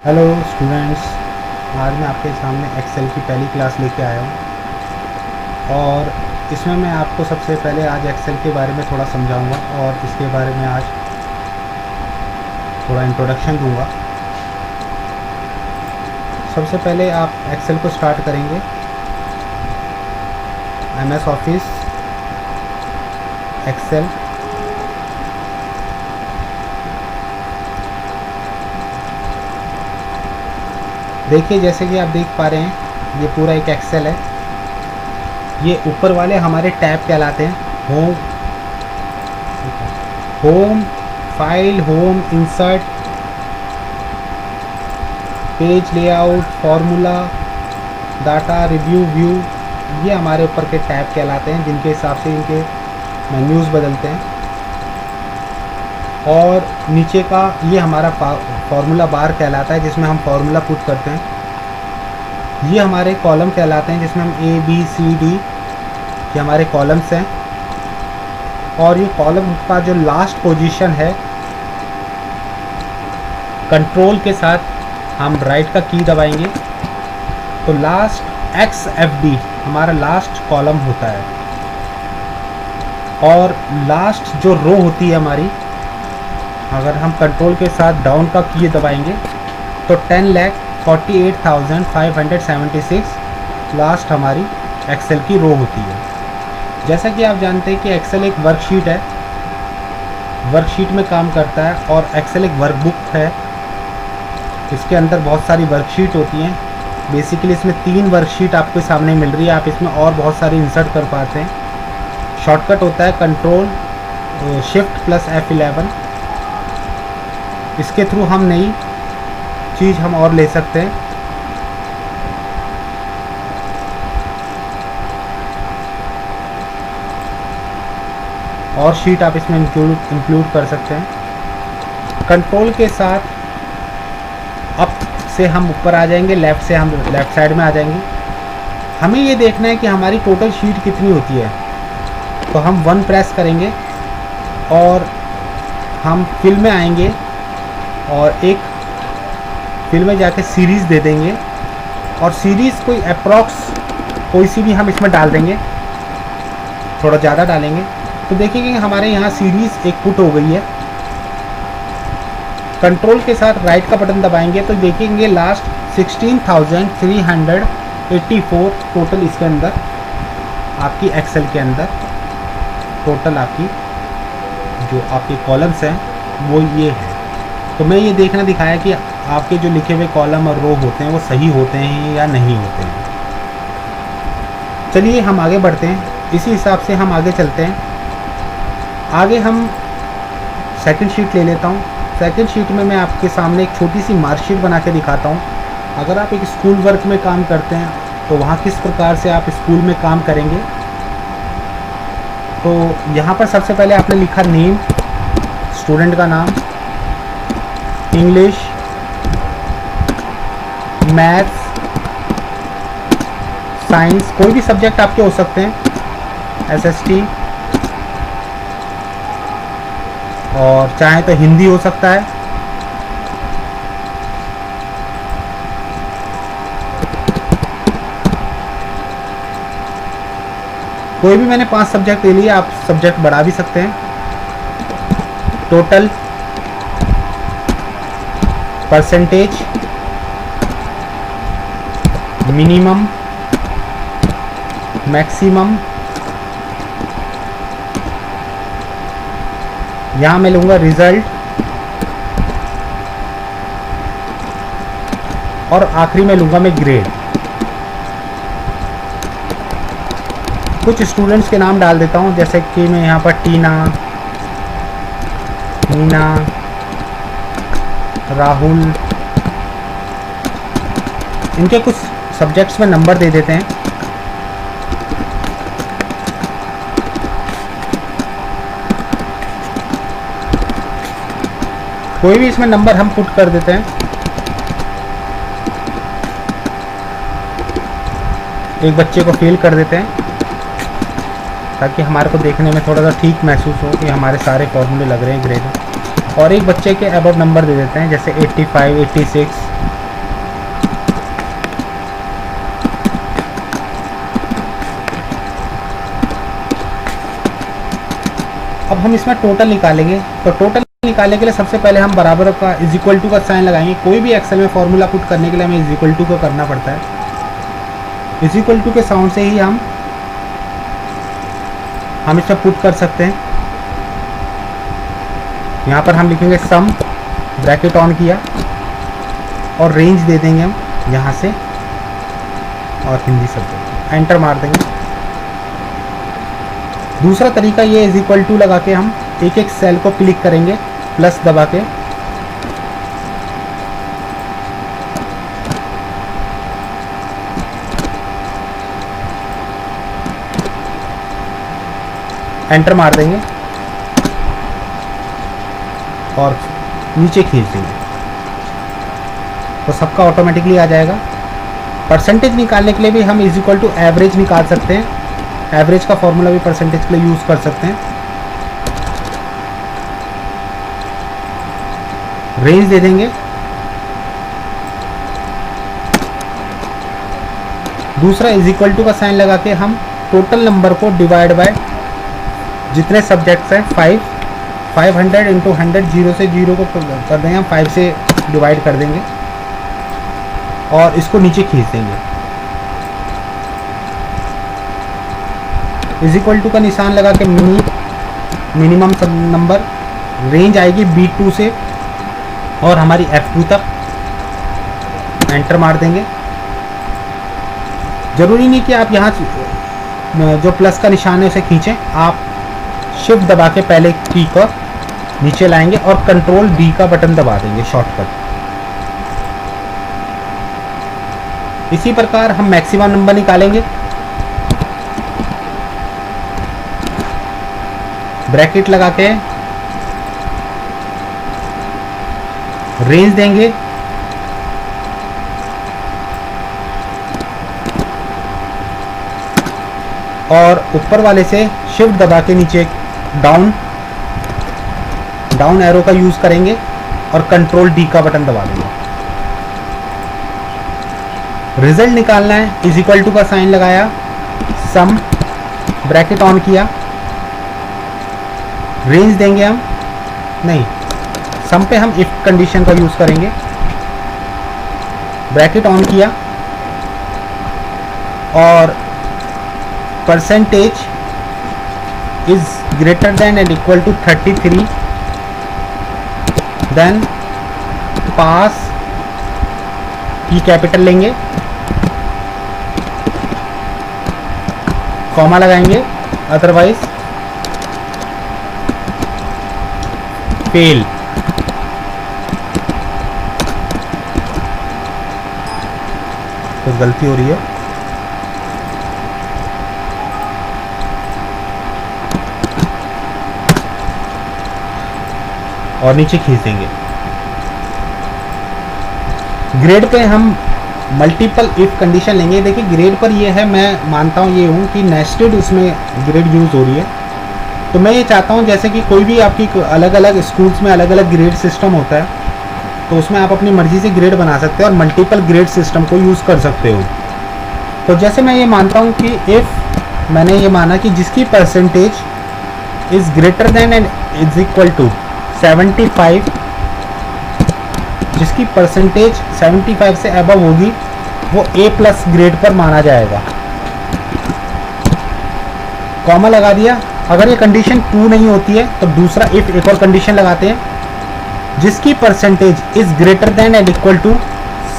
Hello students, आज मैं आपके सामने एक्सेल की पहली क्लास लेके आया हूँ और इसमें मैं आपको सबसे पहले आज एक्सेल के बारे में थोड़ा समझाऊंगा और इसके बारे में आज थोड़ा इंट्रोडक्शन दूंगा। सबसे पहले आप एक्सेल को स्टार्ट करेंगे। एमएस ऑफिस, एक्सेल, देखिए जैसे कि आप देख पा रहे हैं ये पूरा एक एक्सेल है। ये ऊपर वाले हमारे टैब कहलाते हैं। Home, file, home, insert, page layout, formula, data, review, view, ये हमारे ऊपर के टैब कहलाते हैं जिनके हिसाब से इनके मेन्यूज़ बदलते हैं। और नीचे का ये हमारा फार्मूला बार कहलाता है जिसमें हम फार्मूला पुट करते हैं। ये हमारे कॉलम कहलाते हैं जिसमें हम ए बी सी डी, ये हमारे कॉलम्स हैं। और ये कॉलम का जो लास्ट पोजीशन है, कंट्रोल के साथ हम राइट का की दबाएंगे तो लास्ट एक्स एफ डी हमारा लास्ट कॉलम होता है। और लास्ट जो रो होती है हमारी, अगर हम कंट्रोल के साथ डाउन का की दबाएंगे तो 10,48,576 लास्ट हमारी एक्सेल की रो होती है। जैसा कि आप जानते हैं कि एक्सेल एक वर्कशीट है, वर्कशीट में काम करता है। और एक्सेल एक वर्कबुक है, इसके अंदर बहुत सारी वर्कशीट होती हैं। बेसिकली इसमें 3 वर्कशीट आपके सामने मिल रही है। आप इसमें और बहुत सारी इंसर्ट कर पाते हैं। शॉर्टकट होता है कंट्रोल शिफ्ट प्लस F11। इसके थ्रू हम नई चीज़ हम और ले सकते हैं। और शीट आप इसमें इंक्लूड कर सकते हैं। कंट्रोल के साथ अप से हम ऊपर आ जाएंगे, लेफ़्ट से हम लेफ़्ट साइड में आ जाएंगे। हमें ये देखना है कि हमारी टोटल शीट कितनी होती है। तो हम 1 प्रेस करेंगे और हम फिल में आएंगे और एक फिल में जाके सीरीज़ दे देंगे। और सीरीज़ कोई अप्रॉक्स कोई सी भी हम इसमें डाल देंगे, थोड़ा ज़्यादा डालेंगे तो देखेंगे हमारे यहाँ सीरीज़ एक पुट हो गई है। कंट्रोल के साथ राइट का बटन दबाएंगे तो देखेंगे लास्ट 16,384 टोटल इसके अंदर आपकी एक्सेल के अंदर टोटल आपकी जो आपके कॉलम्स हैं वो ये है। तो मैं ये देखना दिखाया कि आपके जो लिखे हुए कॉलम और रो होते हैं वो सही होते हैं या नहीं होते हैं। चलिए हम आगे बढ़ते हैं, इसी हिसाब से हम आगे चलते हैं। आगे हम सेकंड शीट ले लेता हूँ। सेकंड शीट में मैं आपके सामने एक छोटी सी मार्कशीट बना के दिखाता हूँ। अगर आप एक स्कूल वर्क में काम करते हैं तो वहाँ किस प्रकार से आप स्कूल में काम करेंगे। तो यहाँ पर सबसे पहले आपने लिखा नेम, स्टूडेंट का नाम, इंग्लिश, मैथ्स, साइंस, कोई भी सब्जेक्ट आपके हो सकते हैं, SST, और चाहे तो हिंदी हो सकता है। कोई भी मैंने 5 सब्जेक्ट ले लिए, आप सब्जेक्ट बढ़ा भी सकते हैं। टोटल, परसेंटेज, मिनिमम, मैक्सिमम, यहाँ मैं लूँगा रिजल्ट, और आखिरी में लूँगा मैं ग्रेड। कुछ स्टूडेंट्स के नाम डाल देता हूँ, जैसे कि मैं यहाँ पर टीना, मीना, राहुल, इनके कुछ सब्जेक्ट्स में नंबर दे देते हैं। कोई भी इसमें नंबर हम पुट कर देते हैं। एक बच्चे को फेल कर देते हैं ताकि हमारे को देखने में थोड़ा सा ठीक महसूस हो कि हमारे सारे फॉर्मूले लग रहे हैं ग्रेड। और एक बच्चे के अबव नंबर दे देते हैं, जैसे 85, 86, अब हम इसमें टोटल निकालेंगे। तो टोटल निकालने के लिए सबसे पहले हम बराबर का इज इक्वल टू का साइन लगाएंगे। कोई भी एक्सेल में फॉर्मूला पुट करने के लिए हमें इज इक्वल टू का करना पड़ता है। इज इक्वल टू के साउंड से ही हम इसमें पुट कर सकते हैं। यहाँ पर हम लिखेंगे सम, ब्रैकेट ऑन किया और रेंज दे देंगे हम यहाँ से और हिंदी सब्जेक्ट, एंटर मार देंगे। दूसरा तरीका ये इज इक्वल टू लगा के हम एक एक सेल को क्लिक करेंगे प्लस दबा के, एंटर मार देंगे और नीचे खींच देंगे तो सबका ऑटोमेटिकली आ जाएगा। परसेंटेज निकालने के लिए भी हम इज इक्वल टू एवरेज निकाल सकते हैं। एवरेज का फॉर्मूला भी परसेंटेज के लिए यूज कर सकते हैं। रेंज दे देंगे, दूसरा इज इक्वल टू का साइन लगा के हम टोटल नंबर को डिवाइड बाय जितने सब्जेक्ट्स हैं 500 इंटू 100, 0 से 0 को कर देंगे हम, 5 से डिवाइड कर देंगे और इसको नीचे खींच देंगे। इज इक्वल टू का निशान लगा के मिनिमम नंबर, रेंज आएगी B2 से और हमारी F2 तक, एंटर मार देंगे। जरूरी नहीं कि आप यहाँ जो प्लस का निशान है उसे खींचें, आप शिफ्ट दबा के पहले की को नीचे लाएंगे और कंट्रोल D का बटन दबा देंगे शॉर्टकट। इसी प्रकार हम मैक्सिमम नंबर निकालेंगे। ब्रैकेट लगा के रेंज देंगे और ऊपर वाले से शिफ्ट दबा के नीचे डाउन एरो का यूज करेंगे और कंट्रोल D का बटन दबा देंगे। रिजल्ट निकालना है, इज इक्वल टू का साइन लगाया, सम, ब्रैकेट ऑन किया, रेंज देंगे हम, नहीं सम पे हम इफ कंडीशन का यूज करेंगे, ब्रैकेट ऑन किया और percentage is greater than and equal to 33, then pass, E capital लेंगे, कॉमा लगाएंगे, अदरवाइज फेल। कुछ गलती हो रही है, और नीचे खींच देंगे। ग्रेड पे हम मल्टीपल इफ कंडीशन लेंगे। देखिए ग्रेड पर ये है, मैं मानता हूँ ये हूँ कि नेस्टेड उसमें ग्रेड यूज़ हो रही है। तो मैं ये चाहता हूँ जैसे कि कोई भी आपकी अलग अलग स्कूल्स में अलग अलग ग्रेड सिस्टम होता है, तो उसमें आप अपनी मर्जी से ग्रेड बना सकते हो और मल्टीपल ग्रेड सिस्टम को यूज़ कर सकते हो। तो जैसे मैं ये मानता हूँ कि इफ़ मैंने ये माना कि जिसकी percentage is greater than and is equal to 75, जिसकी परसेंटेज 75 से अबव होगी वो A+ ग्रेड पर माना जाएगा। कॉमा लगा दिया। अगर ये कंडीशन ट्रू नहीं होती है तो दूसरा इफ एक और कंडीशन लगाते हैं, जिसकी percentage is greater than and equal to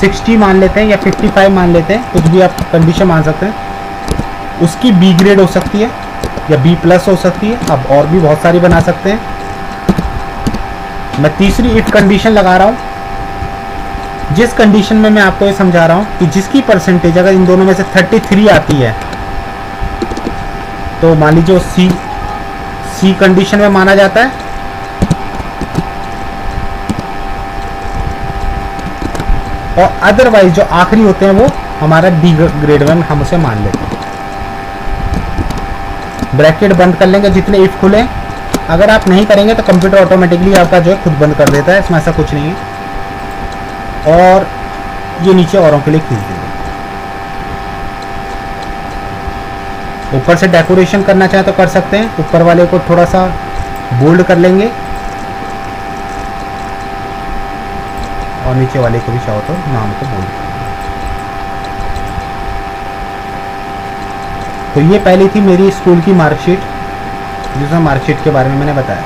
60 मान लेते हैं या 55 मान लेते हैं, कुछ भी आप कंडीशन मान सकते हैं, उसकी B ग्रेड हो सकती है या B+ हो सकती है। अब और भी बहुत सारी बना सकते हैं। मैं तीसरी इफ कंडीशन लगा रहा हूं, जिस कंडीशन में मैं आपको ये समझा रहा हूं कि जिसकी परसेंटेज अगर इन दोनों में से 33 आती है तो मान लीजिए सी कंडीशन में माना जाता है, और अदरवाइज जो आखिरी होते हैं वो हमारा D ग्रेड में हम उसे मान लेते हैं। ब्रैकेट बंद कर लेंगे जितने इफ खुले। अगर आप नहीं करेंगे तो कंप्यूटर ऑटोमेटिकली आपका जो है खुद बंद कर देता है, इसमें ऐसा कुछ नहीं है। और ये नीचे औरों के लिए खींच देंगे। ऊपर से डेकोरेशन करना चाहे तो कर सकते हैं, ऊपर वाले को थोड़ा सा बोल्ड कर लेंगे और नीचे वाले को भी चाहो तो नाम को बोल्ड कर लेंगे। तो ये पहली थी मेरी स्कूल की मार्कशीट, जिसमें मार्कशीट के बारे में मैंने बताया।